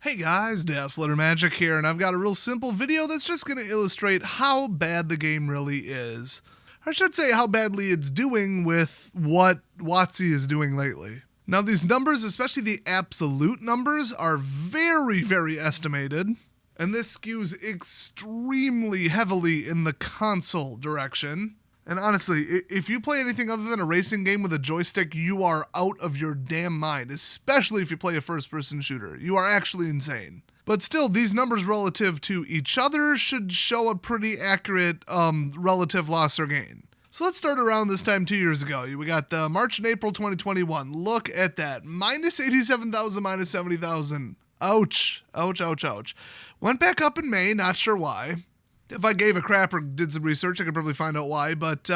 Hey guys, Dazzler Magic here, and I've got a real simple video that's just going to illustrate how bad the game really is. I should say how badly it's doing with what WotC is doing lately. Now these numbers, especially the absolute numbers, are very estimated, and this skews extremely heavily in the console direction. And honestly, if you play anything other than a racing game with a joystick, you are out of your damn mind, especially if you play a first-person shooter. You are actually insane. But still, these numbers relative to each other should show a pretty accurate relative loss or gain. So let's start around this time 2 years ago. We got the March and April 2021. Look at that. Minus 87,000, minus 70,000. Ouch. Ouch. Went back up in May, not sure why. If I gave a crap or did some research, I could probably find out why. But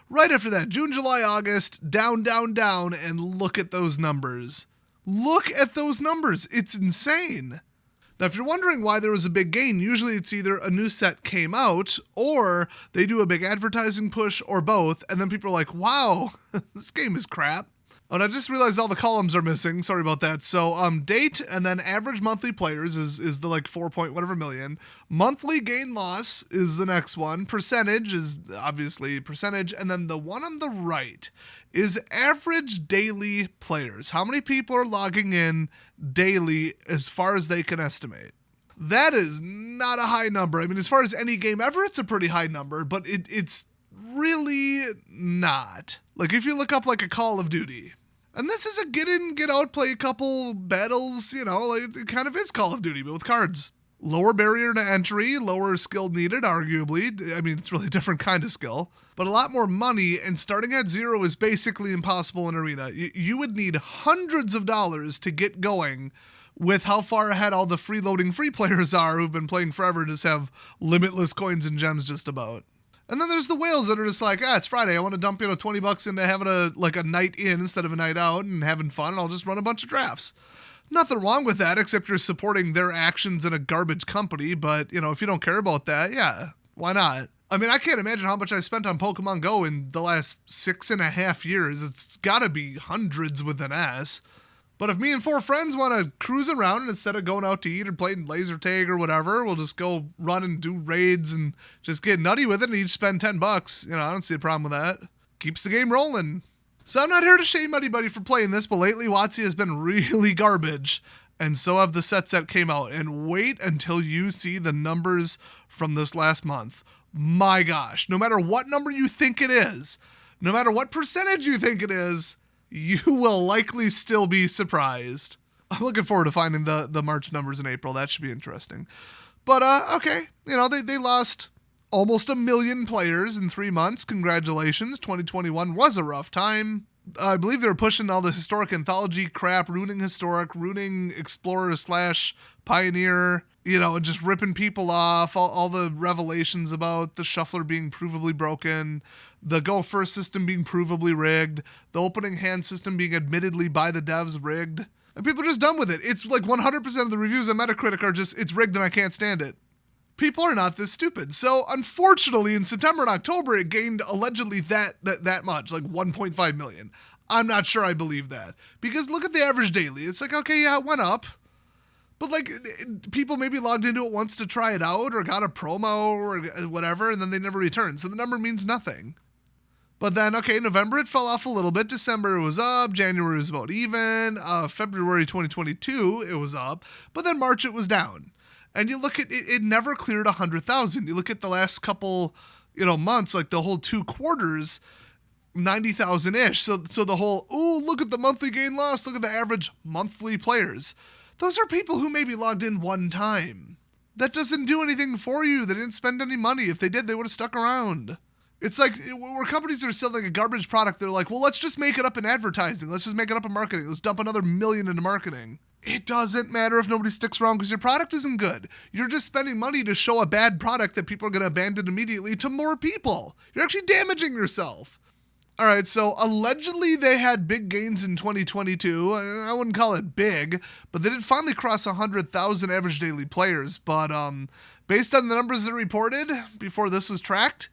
right after that, June, July, August, down, and look at those numbers. Look at those numbers. It's insane. Now, if you're wondering why there was a big gain, usually it's either a new set came out or they do a big advertising push or both, and then people are like, wow, this game is crap. Oh, and I just realized all the columns are missing. Sorry about that. So, date and then average monthly players is the 4 point whatever million. Monthly gain loss is the next one. Percentage is obviously percentage. And then the one on the right is average daily players. How many people are logging in daily as far as they can estimate? That is not a high number. I mean, as far as any game ever, it's a pretty high number, but it's really not. Like if you look up like a Call of Duty, and this is a get in, get out, play a couple battles, it kind of is Call of Duty, but with cards. Lower barrier to entry, lower skill needed, arguably. I mean, it's really a different kind of skill, but a lot more money, and starting at zero is basically impossible in Arena. You would need hundreds of dollars to get going with how far ahead all the freeloading free players are who've been playing forever and just have limitless coins and gems just about. And then there's the whales that are just like, it's Friday. I want to dump $20 into having a night in instead of a night out and having fun, and I'll just run a bunch of drafts. Nothing wrong with that, except you're supporting their actions in a garbage company. But, if you don't care about that, yeah, why not? I mean, I can't imagine how much I spent on Pokemon Go in the last 6.5 years. It's got to be hundreds with an S. But if me and 4 friends want to cruise around and instead of going out to eat or playing laser tag or whatever, we'll just go run and do raids and just get nutty with it and each spend $10. I don't see a problem with that. Keeps the game rolling. So I'm not here to shame anybody for playing this, but lately WotC has been really garbage. And so have the sets that came out. And wait until you see the numbers from this last month. My gosh, no matter what number you think it is, no matter what percentage you think it is, you will likely still be surprised. I'm looking forward to finding the March numbers in April. That should be interesting. But, okay. They lost almost 1 million players in 3 months. Congratulations. 2021 was a rough time. I believe they were pushing all the historic anthology crap, ruining historic, ruining explorer / pioneer, and just ripping people off. All the revelations about the shuffler being provably broken, the go first system being provably rigged, the opening hand system being admittedly by the devs rigged. And people are just done with it. It's like 100% of the reviews on Metacritic are just, it's rigged and I can't stand it. People are not this stupid. So unfortunately, in September and October, it gained allegedly that much, like 1.5 million. I'm not sure I believe that. Because look at the average daily. It's like, okay, yeah, it went up. But people maybe logged into it once to try it out or got a promo or whatever, and then they never returned. So the number means nothing. But then, okay, November it fell off a little bit. December it was up. January was about even. February 2022 it was up. But then March it was down. And you look at it, it never cleared 100,000. You look at the last couple, months, like the whole 2 quarters, 90,000-ish. So the whole, look at the monthly gain loss. Look at the average monthly players. Those are people who maybe logged in one time. That doesn't do anything for you. They didn't spend any money. If they did, they would have stuck around. It's like where companies are selling a garbage product, they're like, well, let's just make it up in advertising. Let's just make it up in marketing. Let's dump another $1 million into marketing. It doesn't matter if nobody sticks around because your product isn't good. You're just spending money to show a bad product that people are going to abandon immediately to more people. You're actually damaging yourself. All right, so allegedly they had big gains in 2022. I wouldn't call it big, but they did finally cross 100,000 average daily players. But based on the numbers that reported before this was tracked,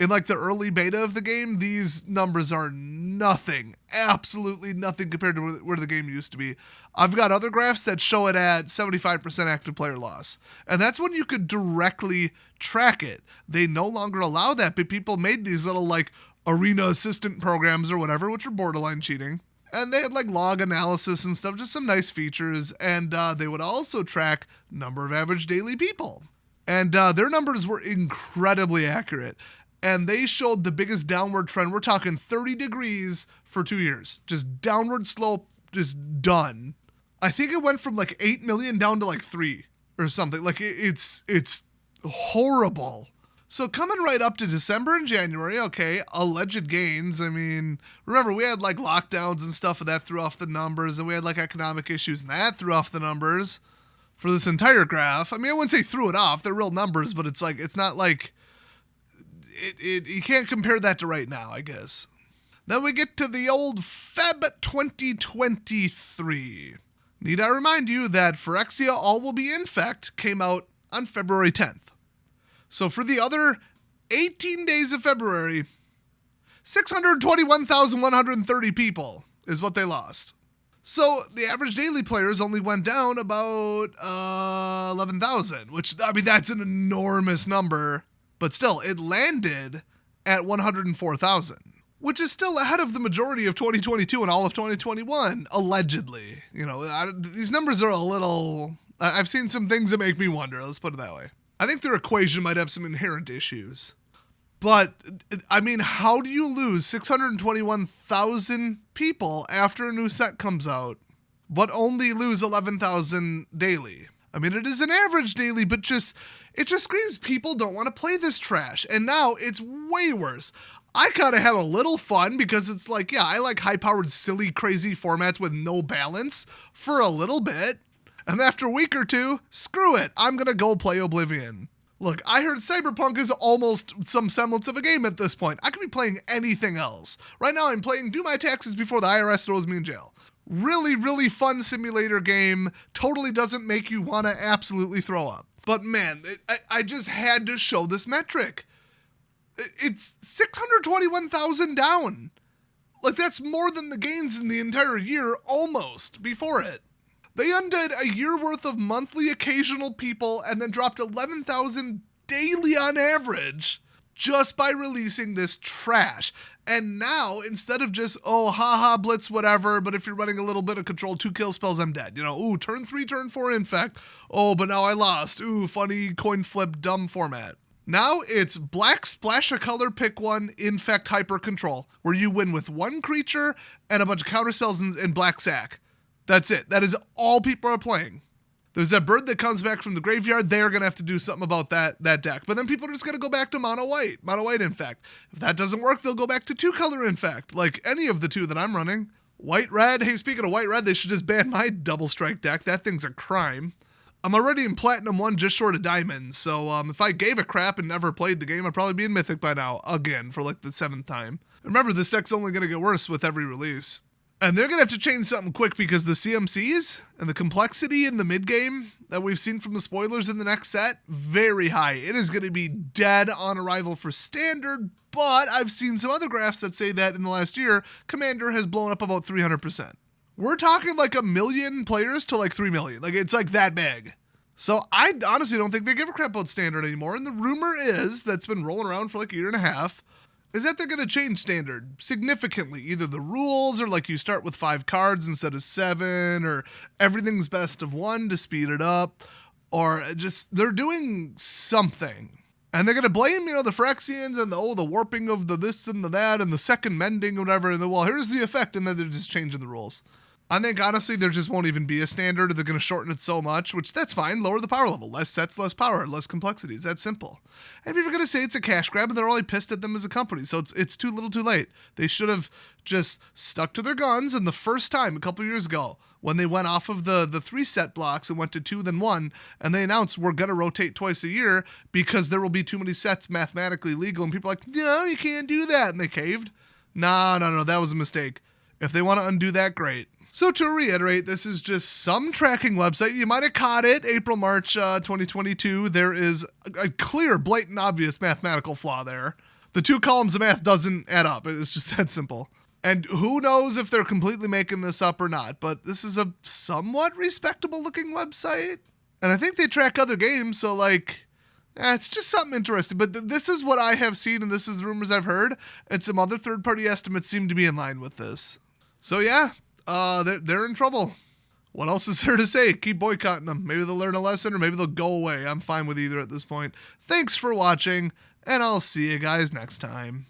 In like the early beta of the game, these numbers are nothing, absolutely nothing compared to where the game used to be. I've got other graphs that show it at 75% active player loss. And that's when you could directly track it. They no longer allow that, but people made these little like arena assistant programs or whatever, which are borderline cheating. And they had like log analysis and stuff, just some nice features. And they would also track number of average daily people. And their numbers were incredibly accurate. And they showed the biggest downward trend. We're talking 30 degrees for 2 years. Just downward slope, just done. I think it went from like 8 million down to like 3 or something. Like it's horrible. So coming right up to December and January, okay, alleged gains. I mean, remember we had like lockdowns and stuff and that threw off the numbers. And we had like economic issues and that threw off the numbers for this entire graph. I mean, I wouldn't say threw it off. They're real numbers, but it's like, it's not like, you can't compare that to right now, I guess. Then we get to the old Feb 2023. Need I remind you that Phyrexia All Will Be Infect came out on February 10th. So for the other 18 days of February, 621,130 people is what they lost. So the average daily players only went down about 11,000, which, I mean, that's an enormous number. But still, it landed at 104,000, which is still ahead of the majority of 2022 and all of 2021, allegedly. You know, these numbers are a little... I've seen some things that make me wonder, let's put it that way. I think their equation might have some inherent issues. But, I mean, how do you lose 621,000 people after a new set comes out, but only lose 11,000 daily? I mean, it is an average daily, but it just screams people don't want to play this trash. And now it's way worse. I kind of had a little fun because it's like, yeah, I like high-powered, silly, crazy formats with no balance for a little bit. And after a week or two, screw it. I'm going to go play Oblivion. Look, I heard Cyberpunk is almost some semblance of a game at this point. I could be playing anything else. Right now I'm playing Do My Taxes Before the IRS Throws Me in Jail. Really, really fun simulator game. Totally doesn't make you want to absolutely throw up. But man, I just had to show this metric. It's 621,000 down. Like, that's more than the gains in the entire year, almost, before it. They undid a year worth of monthly occasional people and then dropped 11,000 daily on average just by releasing this trash. And now, instead of just, oh, haha, blitz, whatever, but if you're running a little bit of control, 2 kill spells, I'm dead. You know, ooh, turn 3, turn 4, infect. Oh, but now I lost. Ooh, funny coin flip, dumb format. Now it's black, splash a color, pick one, infect, hyper control, where you win with 1 creature and a bunch of counter spells and black sack. That's it. That is all people are playing. There's that bird that comes back from the graveyard. They're going to have to do something about that deck. But then people are just going to go back to mono white infect. If that doesn't work, they'll go back to 2 color infect, like any of the 2 that I'm running. White red. Hey, speaking of white red, they should just ban my double strike deck. That thing's a crime. I'm already in Platinum 1, just short of Diamonds. So if I gave a crap and never played the game, I'd probably be in Mythic by now, again, for like the 7th time. Remember, this deck's only going to get worse with every release. And they're going to have to change something quick because the CMCs and the complexity in the mid-game that we've seen from the spoilers in the next set, very high. It is going to be dead on arrival for Standard, but I've seen some other graphs that say that in the last year, Commander has blown up about 300%. We're talking like 1 million players to like 3 million. Like, it's like that big. So I honestly don't think they give a crap about Standard anymore. And the rumor is, that's been rolling around for like a year and a half, is that they're going to change Standard significantly. Either the rules, or like you start with 5 cards instead of 7, or everything's best of 1 to speed it up, or just they're doing something. And they're going to blame, the Phyrexians and the warping of the this and the that and the second mending or whatever, and well, here's the effect, and then they're just changing the rules. I think, honestly, there just won't even be a Standard. They're going to shorten it so much, which that's fine. Lower the power level. Less sets, less power, less complexity. It's that simple. And people are going to say it's a cash grab, and they're only pissed at them as a company. So it's too little too late. They should have just stuck to their guns. And the first time, a couple years ago, when they went off of the 3 set blocks and went to 2 then 1, and they announced we're going to rotate twice a year because there will be too many sets mathematically legal. And people are like, no, you can't do that. And they caved. No, that was a mistake. If they want to undo that, great. So to reiterate, this is just some tracking website. You might have caught it, April, March 2022. There is a clear, blatant, obvious mathematical flaw there. The 2 columns of math doesn't add up. It's just that simple. And who knows if they're completely making this up or not, but this is a somewhat respectable looking website. And I think they track other games, so like, it's just something interesting. But this is what I have seen, and this is the rumors I've heard. And some other third-party estimates seem to be in line with this. So yeah, they're in trouble. What else is there to say? Keep boycotting them. Maybe they'll learn a lesson, or maybe they'll go away. I'm fine with either at this point. Thanks for watching, and I'll see you guys next time.